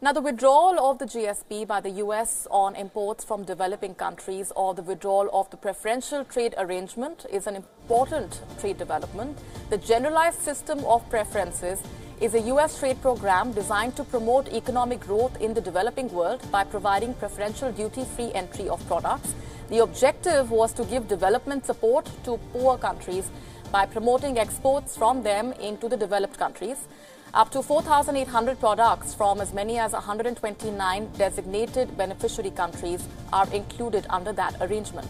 Now, the withdrawal of the GSP by the US on imports from developing countries or the withdrawal of the preferential trade arrangement is an important trade development. The generalized system of preferences is a US trade program designed to promote economic growth in the developing world by providing preferential duty-free entry of products. The objective was to give development support to poor countries by promoting exports from them into the developed countries. Up to 4,800 products from as many as 129 designated beneficiary countries are included under that arrangement.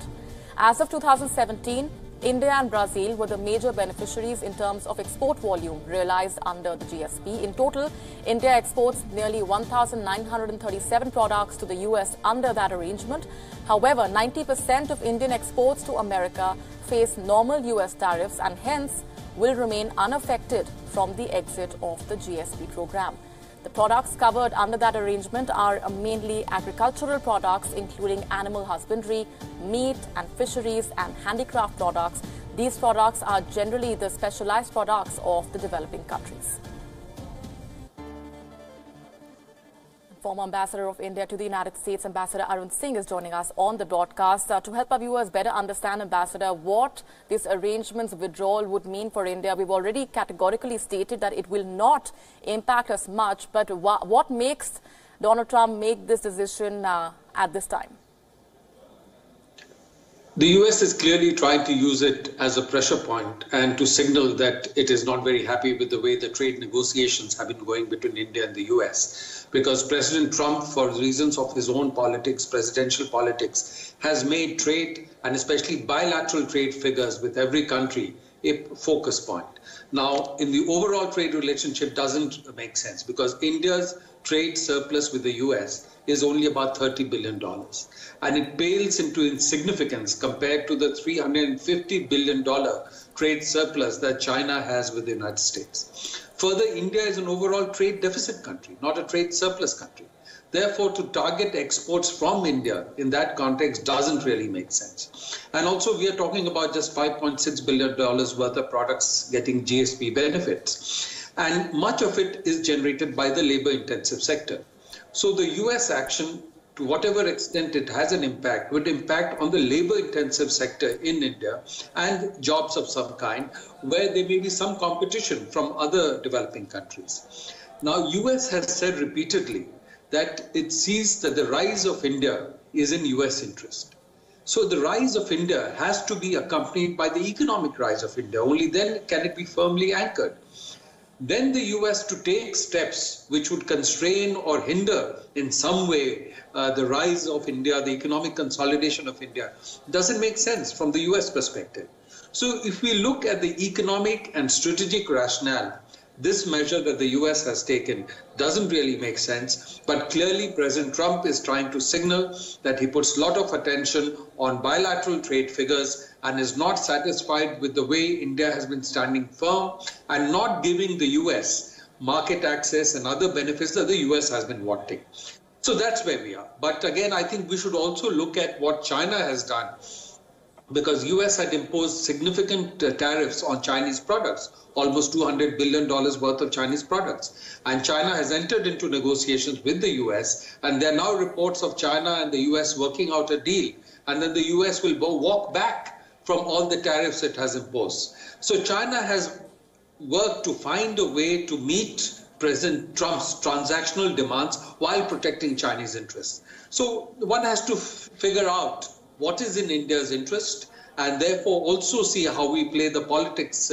As of 2017, India and Brazil were the major beneficiaries in terms of export volume realized under the GSP. In total, India exports nearly 1,937 products to the US under that arrangement. However, 90% of Indian exports to America face normal US tariffs and hence will remain unaffected from the exit of the GSP program. The products covered under that arrangement are mainly agricultural products, including animal husbandry, meat and fisheries and handicraft products. These products are generally the specialized products of the developing countries. Former Ambassador of India to the United States, Ambassador Arun Singh, is joining us on the broadcast. To help our viewers better understand, Ambassador, what this arrangement's withdrawal would mean for India. We've already categorically stated that it will not impact us much, but what makes Donald Trump make this decision at this time? The US is clearly trying to use it as a pressure point and to signal that it is not very happy with the way the trade negotiations have been going between India and the US. Because President Trump, for reasons of his own politics, presidential politics, has made trade and especially bilateral trade figures with every country a focus point. Now, in the overall trade relationship doesn't make sense because India's trade surplus with the US is only about $30 billion. And it pales into insignificance compared to the $350 billion trade surplus that China has with the United States. Further, India is an overall trade deficit country, not a trade surplus country. Therefore, to target exports from India in that context doesn't really make sense. And also, we are talking about just $5.6 billion worth of products getting GSP benefits. And much of it is generated by the labor-intensive sector. So the US action, to whatever extent it has an impact, would impact on the labor-intensive sector in India and jobs of some kind, where there may be some competition from other developing countries. Now, US has said repeatedly that it sees that the rise of India is in US interest. So the rise of India has to be accompanied by the economic rise of India. Only then can it be firmly anchored. Then the US to take steps which would constrain or hinder in some way the rise of India, the economic consolidation of India, doesn't make sense from the US perspective. So if we look at the economic and strategic rationale, this measure that the US has taken doesn't really make sense, but clearly President Trump is trying to signal that he puts a lot of attention on bilateral trade figures and is not satisfied with the way India has been standing firm and not giving the US market access and other benefits that the US has been wanting. So that's where we are. But again, I think we should also look at what China has done, because US had imposed significant tariffs on Chinese products, almost $200 billion worth of Chinese products. And China has entered into negotiations with the US, and there are now reports of China and the US working out a deal, and then the US will walk back from all the tariffs it has imposed. So China has worked to find a way to meet President Trump's transactional demands while protecting Chinese interests. So one has to figure out what is in India's interest, and therefore also see how we play the politics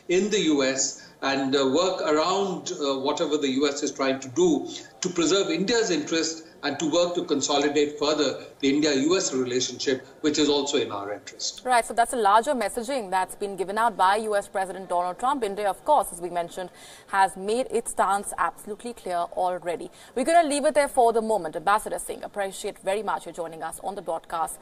in the US and work around whatever the US is trying to do to preserve India's interest and to work to consolidate further the India-US relationship, which is also in our interest. Right, so that's a larger messaging that's been given out by US President Donald Trump. India, of course, as we mentioned, has made its stance absolutely clear already. We're going to leave it there for the moment. Ambassador Singh, appreciate very much you joining us on the broadcast.